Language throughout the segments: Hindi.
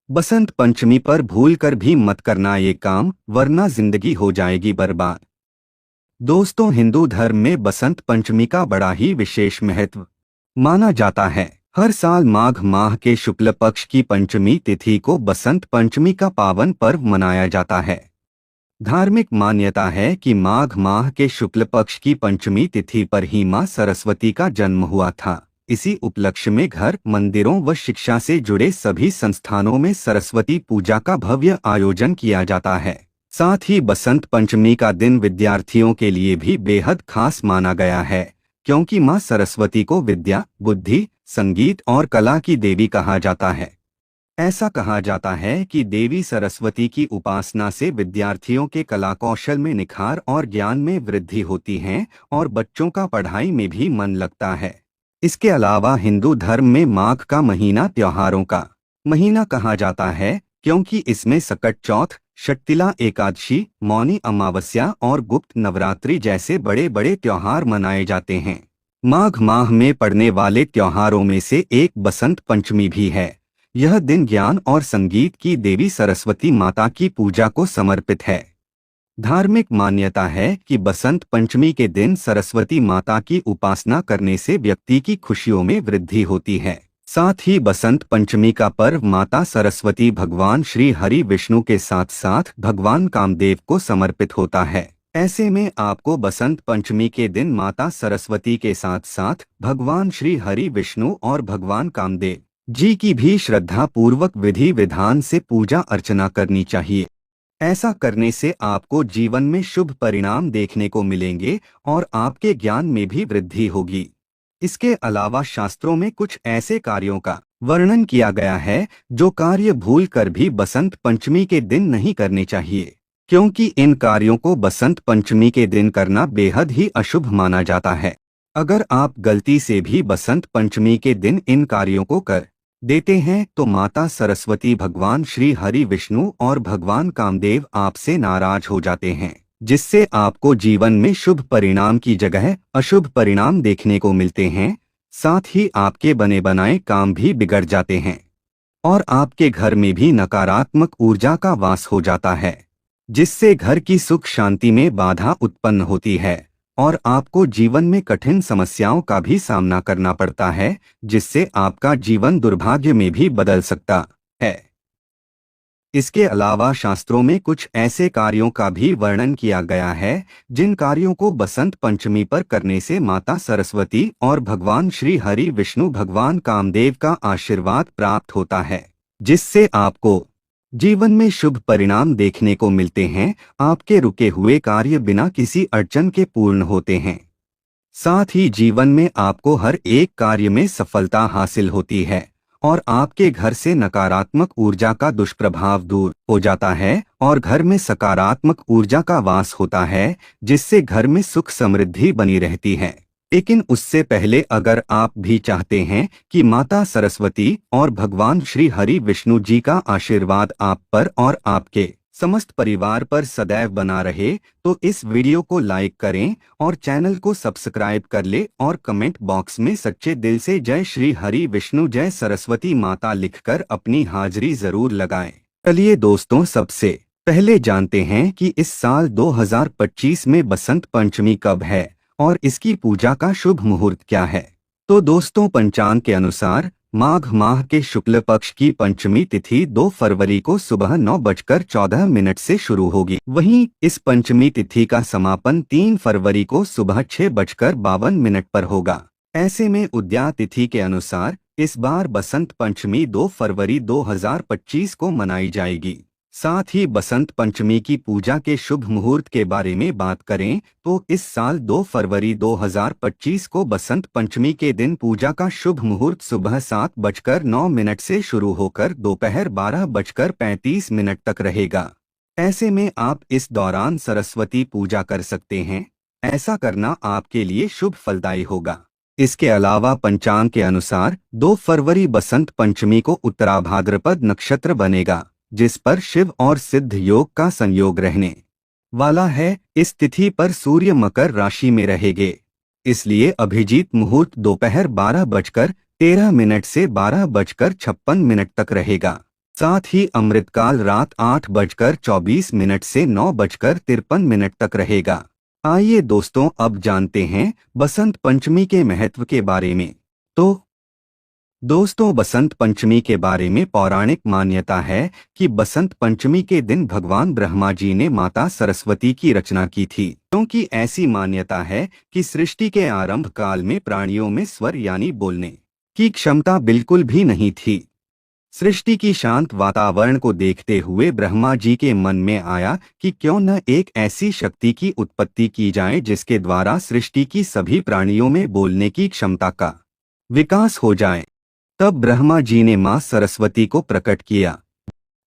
बसंत पंचमी पर भूलकर भी मत करना ये काम, वरना जिंदगी हो जाएगी बर्बाद। दोस्तों, हिंदू धर्म में बसंत पंचमी का बड़ा ही विशेष महत्व माना जाता है। हर साल माघ माह के शुक्ल पक्ष की पंचमी तिथि को बसंत पंचमी का पावन पर्व मनाया जाता है। धार्मिक मान्यता है कि माघ माह के शुक्ल पक्ष की पंचमी तिथि पर ही मां सरस्वती का जन्म हुआ था। इसी उपलक्ष्य में घर, मंदिरों व शिक्षा से जुड़े सभी संस्थानों में सरस्वती पूजा का भव्य आयोजन किया जाता है। साथ ही बसंत पंचमी का दिन विद्यार्थियों के लिए भी बेहद खास माना गया है, क्योंकि मां सरस्वती को विद्या, बुद्धि, संगीत और कला की देवी कहा जाता है। ऐसा कहा जाता है कि देवी सरस्वती की उपासना से विद्यार्थियों के कला कौशल में निखार और ज्ञान में वृद्धि होती है और बच्चों का पढ़ाई में भी मन लगता है। इसके अलावा हिंदू धर्म में माघ का महीना त्योहारों का महीना कहा जाता है, क्योंकि इसमें सकट चौथ, शट्तिला एकादशी, मौनी अमावस्या और गुप्त नवरात्रि जैसे बड़े बड़े त्योहार मनाए जाते हैं। माघ माह में पड़ने वाले त्योहारों में से एक बसंत पंचमी भी है। यह दिन ज्ञान और संगीत की देवी सरस्वती माता की पूजा को समर्पित है। धार्मिक मान्यता है कि बसंत पंचमी के दिन सरस्वती माता की उपासना करने से व्यक्ति की खुशियों में वृद्धि होती है। साथ ही बसंत पंचमी का पर्व माता सरस्वती भगवान श्री हरि विष्णु के साथ साथ भगवान कामदेव को समर्पित होता है। ऐसे में आपको बसंत पंचमी के दिन माता सरस्वती के साथ साथ भगवान श्री हरि विष्णु और भगवान कामदेव जी की भी श्रद्धा पूर्वक विधि विधान से पूजा अर्चना करनी चाहिए। ऐसा करने से आपको जीवन में शुभ परिणाम देखने को मिलेंगे और आपके ज्ञान में भी वृद्धि होगी। इसके अलावा शास्त्रों में कुछ ऐसे कार्यों का वर्णन किया गया है जो कार्य भूल कर भी बसंत पंचमी के दिन नहीं करने चाहिए, क्योंकि इन कार्यों को बसंत पंचमी के दिन करना बेहद ही अशुभ माना जाता है। अगर आप गलती से भी बसंत पंचमी के दिन इन कार्यों को कर देते हैं तो माता सरस्वती, भगवान श्री हरि विष्णु और भगवान कामदेव आपसे नाराज हो जाते हैं, जिससे आपको जीवन में शुभ परिणाम की जगह अशुभ परिणाम देखने को मिलते हैं। साथ ही आपके बने बनाए काम भी बिगड़ जाते हैं और आपके घर में भी नकारात्मक ऊर्जा का वास हो जाता है, जिससे घर की सुख शांति में बाधा उत्पन्न होती है और आपको जीवन में कठिन समस्याओं का भी सामना करना पड़ता है, जिससे आपका जीवन दुर्भाग्य में भी बदल सकता है। इसके अलावा शास्त्रों में कुछ ऐसे कार्यों का भी वर्णन किया गया है जिन कार्यों को बसंत पंचमी पर करने से माता सरस्वती और भगवान श्री हरि विष्णु, भगवान कामदेव का आशीर्वाद प्राप्त होता है, जिससे आपको जीवन में शुभ परिणाम देखने को मिलते हैं। आपके रुके हुए कार्य बिना किसी अड़चन के पूर्ण होते हैं। साथ ही जीवन में आपको हर एक कार्य में सफलता हासिल होती है और आपके घर से नकारात्मक ऊर्जा का दुष्प्रभाव दूर हो जाता है और घर में सकारात्मक ऊर्जा का वास होता है, जिससे घर में सुख समृद्धि बनी रहती है। लेकिन उससे पहले अगर आप भी चाहते हैं कि माता सरस्वती और भगवान श्री हरि विष्णु जी का आशीर्वाद आप पर और आपके समस्त परिवार पर सदैव बना रहे, तो इस वीडियो को लाइक करें और चैनल को सब्सक्राइब कर ले और कमेंट बॉक्स में सच्चे दिल से जय श्री हरि विष्णु, जय सरस्वती माता लिखकर अपनी हाजिरी जरूर लगाएं। चलिए दोस्तों, सबसे पहले जानते हैं कि इस साल 2025 में बसंत पंचमी कब है और इसकी पूजा का शुभ मुहूर्त क्या है। तो दोस्तों, पंचांग के अनुसार माघ माह के शुक्ल पक्ष की पंचमी तिथि 2 फरवरी को सुबह 9:14 से शुरू होगी। वहीं इस पंचमी तिथि का समापन 3 फरवरी को सुबह 6:52 पर होगा। ऐसे में उदया तिथि के अनुसार इस बार बसंत पंचमी 2 फरवरी 2025 को मनाई जाएगी। साथ ही बसंत पंचमी की पूजा के शुभ मुहूर्त के बारे में बात करें तो इस साल 2 फरवरी 2025 को बसंत पंचमी के दिन पूजा का शुभ मुहूर्त सुबह 7:09 से शुरू होकर दोपहर 12:35 तक रहेगा। ऐसे में आप इस दौरान सरस्वती पूजा कर सकते हैं। ऐसा करना आपके लिए शुभ फलदायी होगा। इसके अलावा पंचांग के अनुसार 2 फरवरी बसंत पंचमी को उत्तरा भाद्रपद नक्षत्र बनेगा, जिस पर शिव और सिद्ध योग का संयोग रहने वाला है। इस तिथि पर सूर्य मकर राशि में रहेंगे, इसलिए अभिजीत मुहूर्त दोपहर 12:13 से 12:56 तक रहेगा। साथ ही अमृतकाल रात 8:24 से 9:53 तक रहेगा। आइए दोस्तों अब जानते हैं बसंत पंचमी के महत्व के बारे में। तो दोस्तों, बसंत पंचमी के बारे में पौराणिक मान्यता है कि बसंत पंचमी के दिन भगवान ब्रह्मा जी ने माता सरस्वती की रचना की थी, क्योंकि ऐसी मान्यता है कि सृष्टि के आरंभ काल में प्राणियों में स्वर यानी बोलने की क्षमता बिल्कुल भी नहीं थी। सृष्टि की शांत वातावरण को देखते हुए ब्रह्मा जी के मन में आया कि क्यों न एक ऐसी शक्ति की उत्पत्ति की जाए जिसके द्वारा सृष्टि की सभी प्राणियों में बोलने की क्षमता का विकास हो जाए। तब ब्रह्मा जी ने मां सरस्वती को प्रकट किया।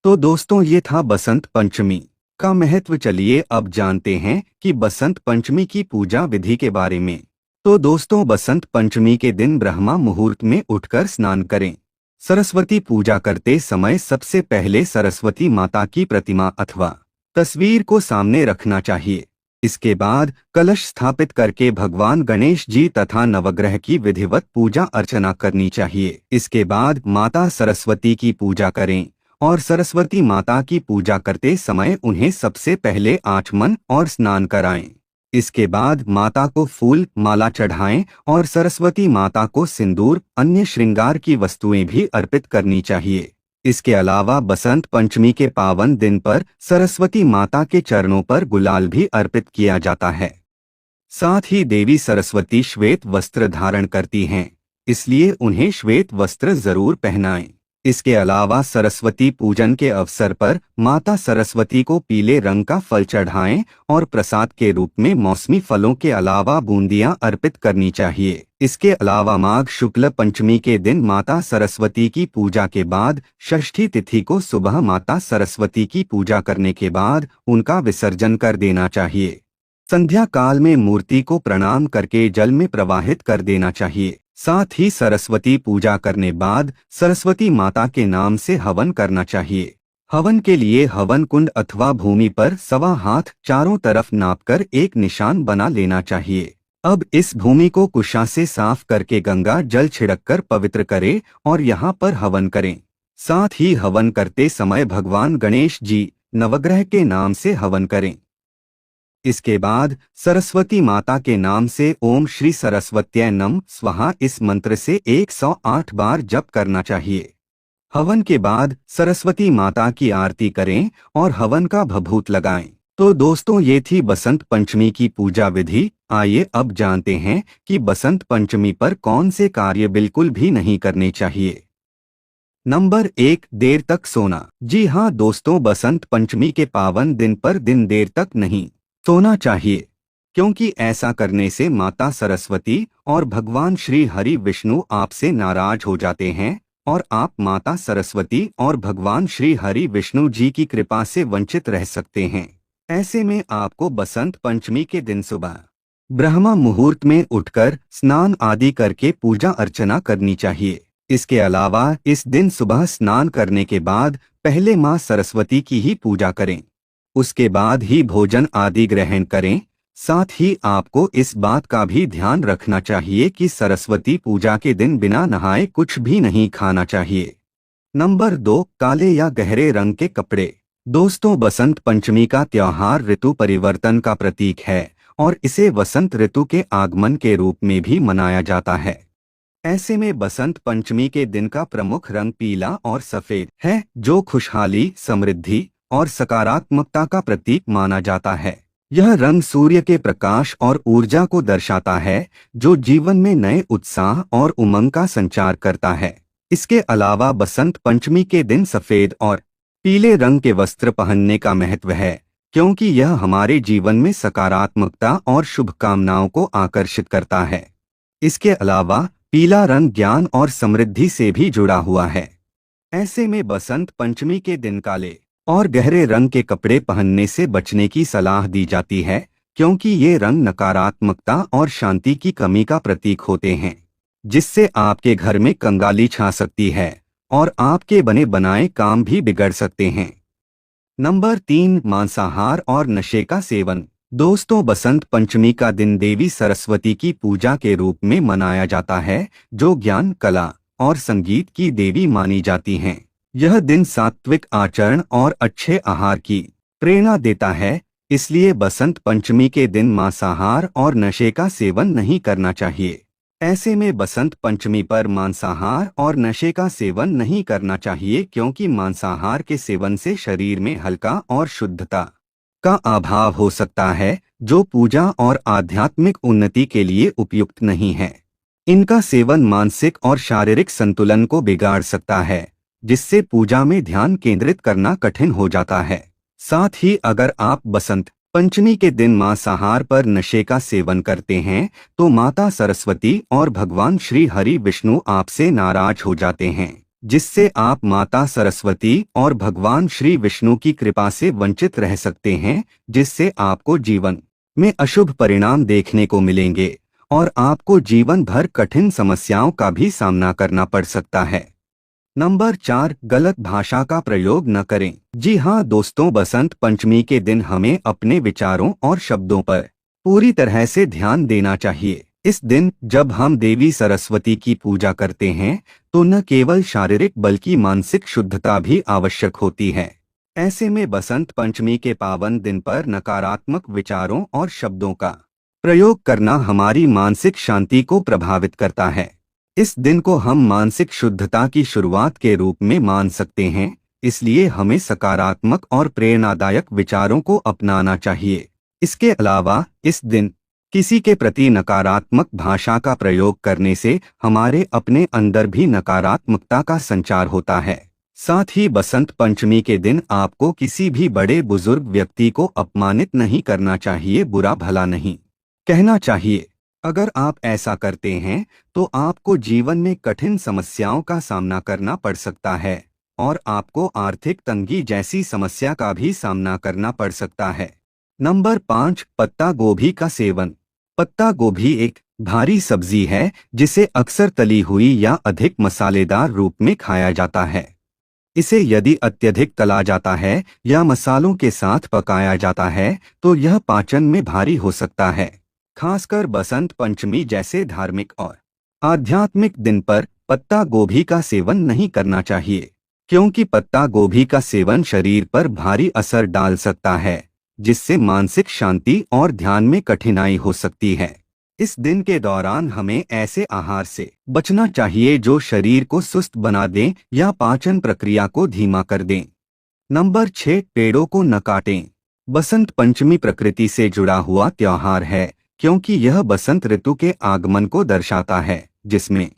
तो दोस्तों, ये था बसंत पंचमी का महत्व। चलिए अब जानते हैं कि बसंत पंचमी की पूजा विधि के बारे में। तो दोस्तों, बसंत पंचमी के दिन ब्रह्मा मुहूर्त में उठकर स्नान करें। सरस्वती पूजा करते समय सबसे पहले सरस्वती माता की प्रतिमा अथवा तस्वीर को सामने रखना चाहिए। इसके बाद कलश स्थापित करके भगवान गणेश जी तथा नवग्रह की विधिवत पूजा अर्चना करनी चाहिए। इसके बाद माता सरस्वती की पूजा करें और सरस्वती माता की पूजा करते समय उन्हें सबसे पहले आचमन और स्नान कराएं। इसके बाद माता को फूल माला चढ़ाएं और सरस्वती माता को सिंदूर अन्य श्रृंगार की वस्तुएं भी अर्पित करनी चाहिए। इसके अलावा बसंत पंचमी के पावन दिन पर सरस्वती माता के चरणों पर गुलाल भी अर्पित किया जाता है। साथ ही देवी सरस्वती श्वेत वस्त्र धारण करती हैं, इसलिए उन्हें श्वेत वस्त्र जरूर पहनाएं। इसके अलावा सरस्वती पूजन के अवसर पर माता सरस्वती को पीले रंग का फल चढ़ाएं और प्रसाद के रूप में मौसमी फलों के अलावा बूंदियां अर्पित करनी चाहिए। इसके अलावा माघ शुक्ल पंचमी के दिन माता सरस्वती की पूजा के बाद षष्ठी तिथि को सुबह माता सरस्वती की पूजा करने के बाद उनका विसर्जन कर देना चाहिए। संध्या काल में मूर्ति को प्रणाम करके जल में प्रवाहित कर देना चाहिए। साथ ही सरस्वती पूजा करने बाद सरस्वती माता के नाम से हवन करना चाहिए। हवन के लिए हवन कुंड अथवा भूमि पर 1.25 हाथ चारों तरफ नापकर एक निशान बना लेना चाहिए। अब इस भूमि को कुशा से साफ करके गंगा जल छिड़ककर पवित्र करें और यहाँ पर हवन करें। साथ ही हवन करते समय भगवान गणेश जी नवग्रह के नाम से हवन करें। इसके बाद सरस्वती माता के नाम से ओम श्री सरस्वत्यै नमः स्वाहा इस मंत्र से 108 बार जप करना चाहिए। हवन के बाद सरस्वती माता की आरती करें और हवन का भभूत लगाएं। तो दोस्तों, ये थी बसंत पंचमी की पूजा विधि। आइए अब जानते हैं कि बसंत पंचमी पर कौन से कार्य बिल्कुल भी नहीं करने चाहिए। नंबर 1, देर तक सोना। जी हाँ दोस्तों, बसंत पंचमी के पावन दिन पर दिन देर तक नहीं सोना चाहिए, क्योंकि ऐसा करने से माता सरस्वती और भगवान श्री हरि विष्णु आपसे नाराज हो जाते हैं और आप माता सरस्वती और भगवान श्री हरि विष्णु जी की कृपा से वंचित रह सकते हैं। ऐसे में आपको बसंत पंचमी के दिन सुबह ब्रह्मा मुहूर्त में उठकर स्नान आदि करके पूजा अर्चना करनी चाहिए। इसके अलावा इस दिन सुबह स्नान करने के बाद पहले मां सरस्वती की ही पूजा करें, उसके बाद ही भोजन आदि ग्रहण करें। साथ ही आपको इस बात का भी ध्यान रखना चाहिए कि सरस्वती पूजा के दिन बिना नहाए कुछ भी नहीं खाना चाहिए। नंबर 2, काले या गहरे रंग के कपड़े। दोस्तों, बसंत पंचमी का त्योहार ऋतु परिवर्तन का प्रतीक है और इसे वसंत ऋतु के आगमन के रूप में भी मनाया जाता है। ऐसे में बसंत पंचमी के दिन का प्रमुख रंग पीला और सफेद है, जो खुशहाली, समृद्धि और सकारात्मकता का प्रतीक माना जाता है। यह रंग सूर्य के प्रकाश और ऊर्जा को दर्शाता है, जो जीवन में नए उत्साह और उमंग का संचार करता है। इसके अलावा बसंत पंचमी के दिन सफेद और पीले रंग के वस्त्र पहनने का महत्व है, क्योंकि यह हमारे जीवन में सकारात्मकता और शुभकामनाओं को आकर्षित करता है। इसके अलावा पीला रंग ज्ञान और समृद्धि से भी जुड़ा हुआ है। ऐसे में बसंत पंचमी के दिन काले और गहरे रंग के कपड़े पहनने से बचने की सलाह दी जाती है, क्योंकि ये रंग नकारात्मकता और शांति की कमी का प्रतीक होते हैं, जिससे आपके घर में कंगाली छा सकती है और आपके बने बनाए काम भी बिगड़ सकते हैं। नंबर 3, मांसाहार और नशे का सेवन। दोस्तों, बसंत पंचमी का दिन देवी सरस्वती की पूजा के रूप में मनाया जाता है, जो ज्ञान, कला और संगीत की देवी मानी जाती हैं। यह दिन सात्विक आचरण और अच्छे आहार की प्रेरणा देता है, इसलिए बसंत पंचमी के दिन मांसाहार और नशे का सेवन नहीं करना चाहिए। ऐसे में बसंत पंचमी पर मांसाहार और नशे का सेवन नहीं करना चाहिए, क्योंकि मांसाहार के सेवन से शरीर में हल्का और शुद्धता का अभाव हो सकता है, जो पूजा और आध्यात्मिक उन्नति के लिए उपयुक्त नहीं है। इनका सेवन मानसिक और शारीरिक संतुलन को बिगाड़ सकता है, जिससे पूजा में ध्यान केंद्रित करना कठिन हो जाता है। साथ ही अगर आप बसंत पंचमी के दिन मांसाहार पर नशे का सेवन करते हैं तो माता सरस्वती और भगवान श्री हरि विष्णु आपसे नाराज हो जाते हैं, जिससे आप माता सरस्वती और भगवान श्री विष्णु की कृपा से वंचित रह सकते हैं, जिससे आपको जीवन में अशुभ परिणाम देखने को मिलेंगे और आपको जीवन भर कठिन समस्याओं का भी सामना करना पड़ सकता है। नंबर 4, गलत भाषा का प्रयोग न करें। जी हाँ दोस्तों, बसंत पंचमी के दिन हमें अपने विचारों और शब्दों पर पूरी तरह से ध्यान देना चाहिए। इस दिन जब हम देवी सरस्वती की पूजा करते हैं तो न केवल शारीरिक बल्कि मानसिक शुद्धता भी आवश्यक होती है। ऐसे में बसंत पंचमी के पावन दिन पर नकारात्मक विचारों और शब्दों का प्रयोग करना हमारी मानसिक शांति को प्रभावित करता है। इस दिन को हम मानसिक शुद्धता की शुरुआत के रूप में मान सकते हैं, इसलिए हमें सकारात्मक और प्रेरणादायक विचारों को अपनाना चाहिए। इसके अलावा इस दिन किसी के प्रति नकारात्मक भाषा का प्रयोग करने से हमारे अपने अंदर भी नकारात्मकता का संचार होता है। साथ ही बसंत पंचमी के दिन आपको किसी भी बड़े बुजुर्ग व्यक्ति को अपमानित नहीं करना चाहिए, बुरा भला नहीं कहना चाहिए। अगर आप ऐसा करते हैं तो आपको जीवन में कठिन समस्याओं का सामना करना पड़ सकता है और आपको आर्थिक तंगी जैसी समस्या का भी सामना करना पड़ सकता है। नंबर 5, पत्ता गोभी का सेवन। पत्ता गोभी एक भारी सब्जी है जिसे अक्सर तली हुई या अधिक मसालेदार रूप में खाया जाता है। इसे यदि अत्यधिक तला जाता है या मसालों के साथ पकाया जाता है तो यह पाचन में भारी हो सकता है। खासकर बसंत पंचमी जैसे धार्मिक और आध्यात्मिक दिन पर पत्ता गोभी का सेवन नहीं करना चाहिए, क्योंकि पत्ता गोभी का सेवन शरीर पर भारी असर डाल सकता है, जिससे मानसिक शांति और ध्यान में कठिनाई हो सकती है। इस दिन के दौरान हमें ऐसे आहार से बचना चाहिए जो शरीर को सुस्त बना दें या पाचन प्रक्रिया को धीमा कर दें। नंबर 6, पेड़ों को न काटें। बसंत पंचमी प्रकृति से जुड़ा हुआ त्योहार है, क्योंकि यह बसंत ऋतु के आगमन को दर्शाता है, जिसमें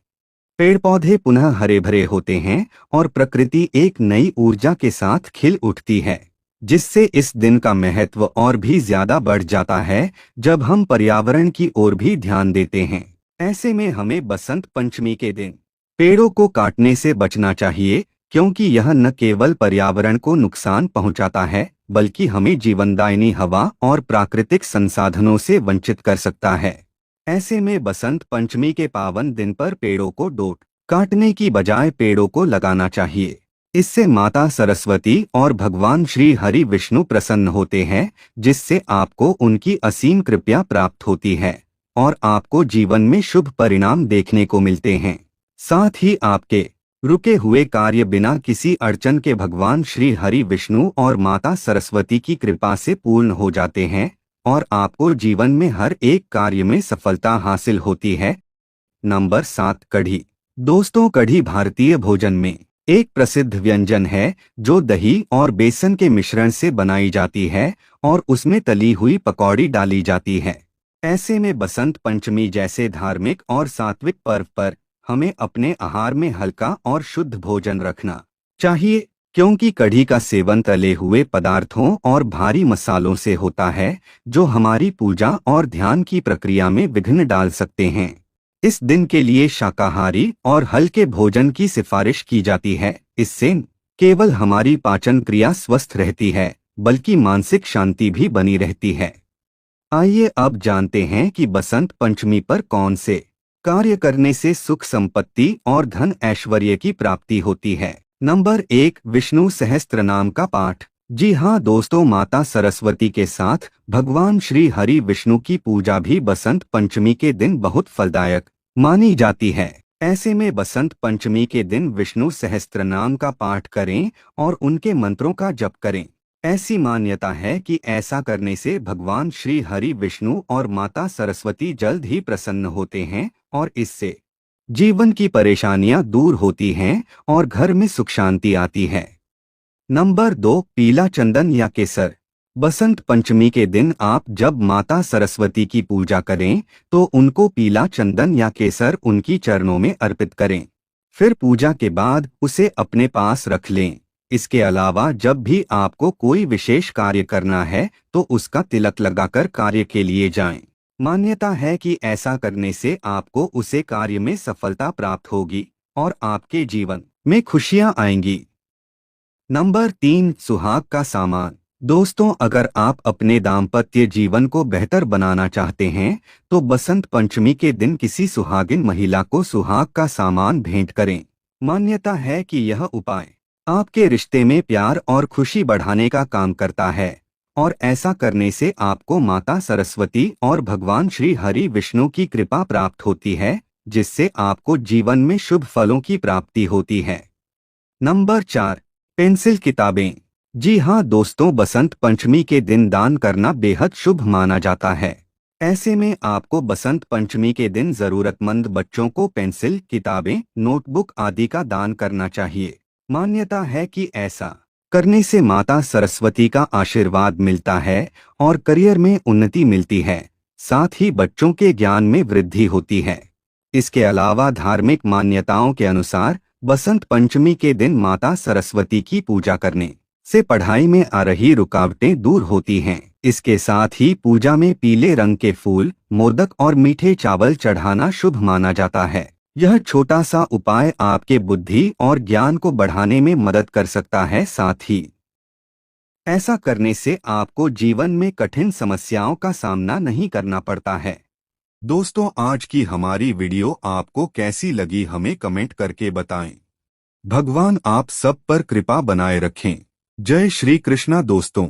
पेड़ पौधे पुनः हरे भरे होते हैं और प्रकृति एक नई ऊर्जा के साथ खिल उठती है, जिससे इस दिन का महत्व और भी ज्यादा बढ़ जाता है जब हम पर्यावरण की ओर भी ध्यान देते हैं। ऐसे में हमें बसंत पंचमी के दिन पेड़ों को काटने से बचना चाहिए, क्योंकि यह न केवल पर्यावरण को नुकसान पहुंचाता है बल्कि हमें जीवनदायिनी हवा और प्राकृतिक संसाधनों से वंचित कर सकता है। ऐसे में बसंत पंचमी के पावन दिन पर पेड़ों को काटने की बजाय पेड़ों को लगाना चाहिए। इससे माता सरस्वती और भगवान श्री हरि विष्णु प्रसन्न होते हैं, जिससे आपको उनकी असीम कृपा प्राप्त होती है और आपको जीवन में शुभ परिणाम देखने को मिलते हैं। साथ ही आपके रुके हुए कार्य बिना किसी अड़चन के भगवान श्री हरि विष्णु और माता सरस्वती की कृपा से पूर्ण हो जाते हैं और आपको जीवन में हर एक कार्य में सफलता हासिल होती है। नंबर 7, कढ़ी। दोस्तों, कढ़ी भारतीय भोजन में एक प्रसिद्ध व्यंजन है जो दही और बेसन के मिश्रण से बनाई जाती है और उसमें तली हुई पकौड़ी डाली जाती है। ऐसे में बसंत पंचमी जैसे धार्मिक और सात्विक पर्व पर हमें अपने आहार में हल्का और शुद्ध भोजन रखना चाहिए, क्योंकि कढ़ी का सेवन तले हुए पदार्थों और भारी मसालों से होता है, जो हमारी पूजा और ध्यान की प्रक्रिया में विघ्न डाल सकते हैं। इस दिन के लिए शाकाहारी और हल्के भोजन की सिफारिश की जाती है। इससे केवल हमारी पाचन क्रिया स्वस्थ रहती है बल्कि मानसिक शांति भी बनी रहती है। आइए अब जानते हैं कि बसंत पंचमी पर कौन से कार्य करने से सुख संपत्ति और धन ऐश्वर्य की प्राप्ति होती है। नंबर 1, विष्णु सहस्त्र नाम का पाठ। जी हाँ दोस्तों, माता सरस्वती के साथ भगवान श्री हरि विष्णु की पूजा भी बसंत पंचमी के दिन बहुत फलदायक मानी जाती है। ऐसे में बसंत पंचमी के दिन विष्णु सहस्त्रनाम का पाठ करें और उनके मंत्रों का जप करें। ऐसी मान्यता है कि ऐसा करने से भगवान श्री हरि विष्णु और माता सरस्वती जल्द ही प्रसन्न होते हैं और इससे जीवन की परेशानियां दूर होती हैं और घर में सुख शांति आती है। नंबर 2, पीला चंदन या केसर। बसंत पंचमी के दिन आप जब माता सरस्वती की पूजा करें तो उनको पीला चंदन या केसर उनकी चरणों में अर्पित करें। फिर पूजा के बाद उसे अपने पास रख लें। इसके अलावा जब भी आपको कोई विशेष कार्य करना है तो उसका तिलक लगाकर कार्य के लिए जाएं। मान्यता है कि ऐसा करने से आपको उसे कार्य में सफलता प्राप्त होगी और आपके जीवन में खुशियां आएंगी। नंबर 3, सुहाग का सामान। दोस्तों, अगर आप अपने दाम्पत्य जीवन को बेहतर बनाना चाहते हैं तो बसंत पंचमी के दिन किसी सुहागिन महिला को सुहाग का सामान भेंट करें। मान्यता है कि यह उपाय आपके रिश्ते में प्यार और खुशी बढ़ाने का काम करता है और ऐसा करने से आपको माता सरस्वती और भगवान श्री हरि विष्णु की कृपा प्राप्त होती है, जिससे आपको जीवन में शुभ फलों की प्राप्ति होती है। नंबर 4, पेंसिल किताबें। जी हाँ दोस्तों, बसंत पंचमी के दिन दान करना बेहद शुभ माना जाता है। ऐसे में आपको बसंत पंचमी के दिन जरूरतमंद बच्चों को पेंसिल, किताबें, नोटबुक आदि का दान करना चाहिए। मान्यता है कि ऐसा करने से माता सरस्वती का आशीर्वाद मिलता है और करियर में उन्नति मिलती है, साथ ही बच्चों के ज्ञान में वृद्धि होती है। इसके अलावा धार्मिक मान्यताओं के अनुसार बसंत पंचमी के दिन माता सरस्वती की पूजा करने से पढ़ाई में आ रही रुकावटें दूर होती हैं। इसके साथ ही पूजा में पीले रंग के फूल, मोदक और मीठे चावल चढ़ाना शुभ माना जाता है। यह छोटा सा उपाय आपके बुद्धि और ज्ञान को बढ़ाने में मदद कर सकता है। साथ ही ऐसा करने से आपको जीवन में कठिन समस्याओं का सामना नहीं करना पड़ता है। दोस्तों, आज की हमारी वीडियो आपको कैसी लगी हमें कमेंट करके बताएं। भगवान आप सब पर कृपा बनाए रखें। जय श्री कृष्णा दोस्तों।